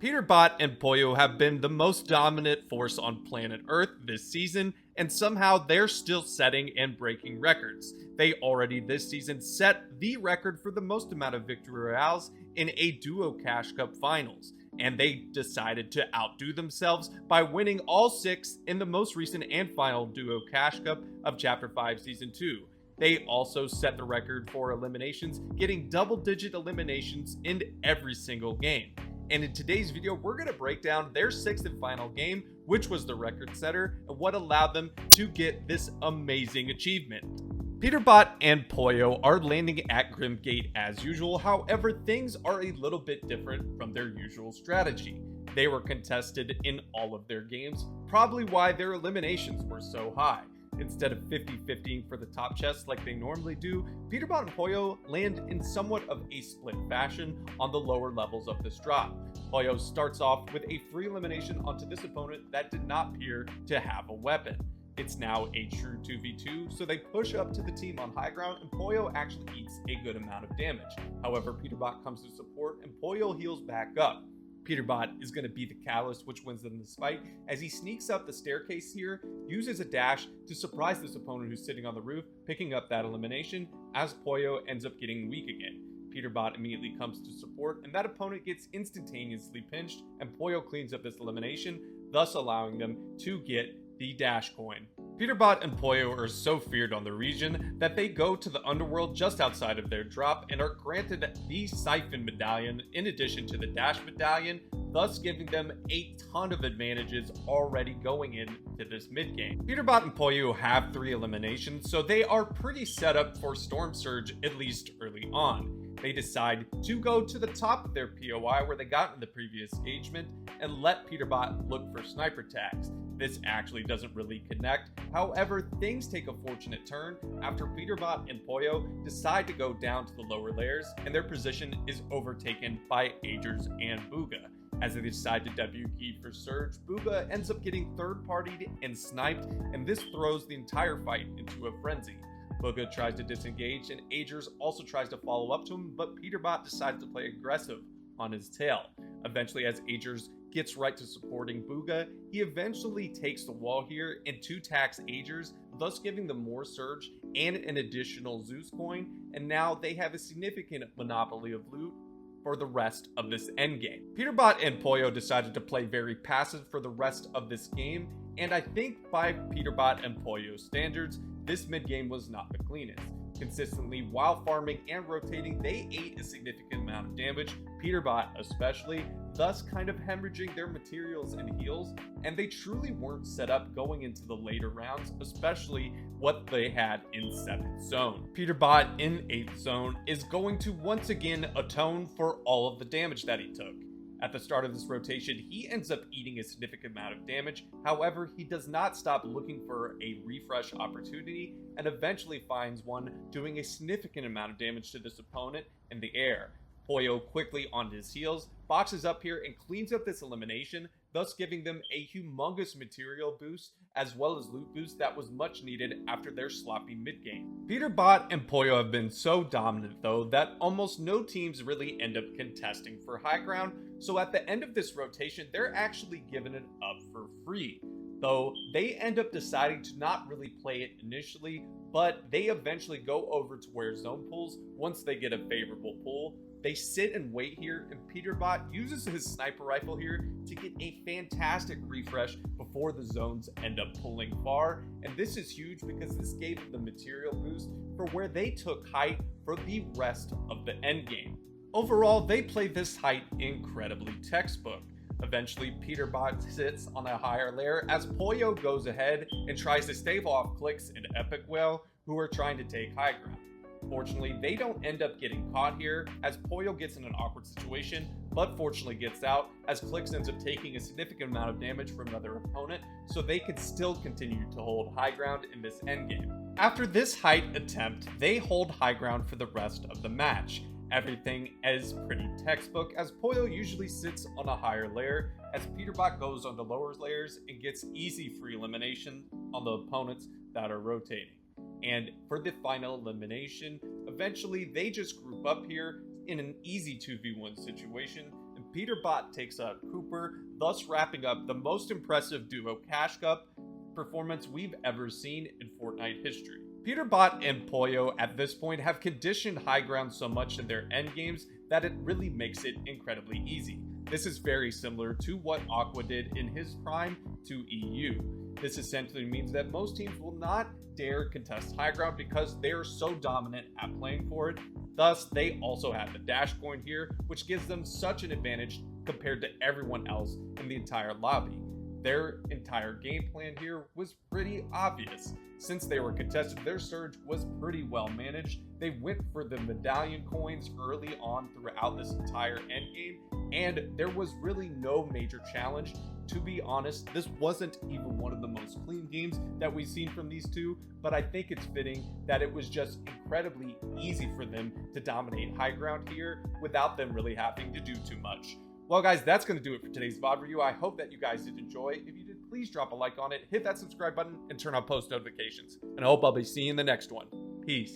PeterBot and Pollo have been the most dominant force on planet Earth this season, and somehow they're still setting and breaking records. They already this season set the record for the most amount of victory royales in a duo Cash Cup finals, and they decided to outdo themselves by winning all 6 in the most recent and final duo Cash Cup of Chapter 5 Season 2. They also set the record for eliminations, getting double-digit eliminations in every single game. And in today's video, we're going to break down their 6th and final game, which was the record setter, and what allowed them to get this amazing achievement. PeterBot and Pollo are landing at Grimgate as usual, however, things are a little bit different from their usual strategy. They were contested in all of their games, probably why their eliminations were so high. Instead of 50-50 for the top chests like they normally do, PeterBot and Pollo land in somewhat of a split fashion on the lower levels of this drop. Pollo starts off with a free elimination onto this opponent that did not appear to have a weapon. It's now a true 2v2, so they push up to the team on high ground, and Pollo actually eats a good amount of damage. However, PeterBot comes to support, and Pollo heals back up. PeterBot is going to be the catalyst which wins them this fight, as he sneaks up the staircase here, uses a dash to surprise this opponent who's sitting on the roof, picking up that elimination, as Pollo ends up getting weak again. PeterBot immediately comes to support, and that opponent gets instantaneously pinched, and Pollo cleans up this elimination, thus allowing them to get the dash coin. PeterBot and Pollo are so feared on the region that they go to the underworld just outside of their drop and are granted the Siphon Medallion in addition to the Dash Medallion, thus giving them a ton of advantages already going into this mid-game. PeterBot and Pollo have 3 eliminations, so they are pretty set up for Storm Surge, at least early on. They decide to go to the top of their POI where they got in the previous engagement and let PeterBot look for sniper tags. This actually doesn't really connect. However, things take a fortunate turn after PeterBot and Pollo decide to go down to the lower layers, and their position is overtaken by Agers and Booga. As they decide to W key for Surge, Booga ends up getting third-partied and sniped, and this throws the entire fight into a frenzy. Booga tries to disengage, and Agers also tries to follow up to him, but PeterBot decides to play aggressive on his tail. Eventually, as Agers gets right to supporting Booga, he eventually takes the wall here and 2-tacks Agers, thus giving them more Surge and an additional Zeus coin, and now they have a significant monopoly of loot for the rest of this endgame. PeterBot and Pollo decided to play very passive for the rest of this game, and I think by PeterBot and Pollo's standards, this mid-game was not the cleanest. Consistently, while farming and rotating, they ate a significant amount of damage, PeterBot especially, thus kind of hemorrhaging their materials and heals, and they truly weren't set up going into the later rounds, especially what they had in 7th zone. PeterBot in 8th zone is going to once again atone for all of the damage that he took. At the start of this rotation, he ends up eating a significant amount of damage. However, he does not stop looking for a refresh opportunity and eventually finds one, doing a significant amount of damage to this opponent in the air. Pollo quickly on his heels, boxes up here and cleans up this elimination, thus giving them a humongous material boost as well as loot boost that was much needed after their sloppy mid-game. PeterBot and Pollo have been so dominant though that almost no teams really end up contesting for high ground, so at the end of this rotation they're actually giving it up for free. Though they end up deciding to not really play it initially, but they eventually go over to where zone pulls once they get a favorable pull. They sit and wait here, and PeterBot uses his sniper rifle here to get a fantastic refresh before the zones end up pulling far, and this is huge because this gave them the material boost for where they took height for the rest of the endgame. Overall, they played this height incredibly textbook. Eventually, PeterBot sits on a higher layer as Pollo goes ahead and tries to stave off Clicks and Epic Whale, who are trying to take high ground. Fortunately, they don't end up getting caught here, as Pollo gets in an awkward situation, but fortunately gets out, as Clicks ends up taking a significant amount of damage from another opponent, so they can still continue to hold high ground in this endgame. After this height attempt, they hold high ground for the rest of the match. Everything is pretty textbook, as Pollo usually sits on a higher layer, as PeterBot goes on the lower layers and gets easy free elimination on the opponents that are rotating. And for the final elimination, eventually they just group up here in an easy 2v1 situation, and PeterBot takes out Cooper, thus wrapping up the most impressive duo Cash Cup performance we've ever seen in Fortnite history. PeterBot and Pollo at this point have conditioned high ground so much in their endgames that it really makes it incredibly easy. This is very similar to what Aqua did in his prime to EU. This essentially means that most teams will not dare contest high ground because they are so dominant at playing for it. Thus, they also have the dash coin here, which gives them such an advantage compared to everyone else in the entire lobby. Their entire game plan here was pretty obvious. Since they were contested, their surge was pretty well managed. They went for the medallion coins early on throughout this entire endgame, and there was really no major challenge. To be honest, this wasn't even one of the most clean games that we've seen from these two, but I think it's fitting that it was just incredibly easy for them to dominate high ground here without them really having to do too much. Well, guys, that's going to do it for today's VOD review. I hope that you guys did enjoy. If you did, please drop a like on it, hit that subscribe button, and turn on post notifications. And I hope I'll be seeing you in the next one. Peace.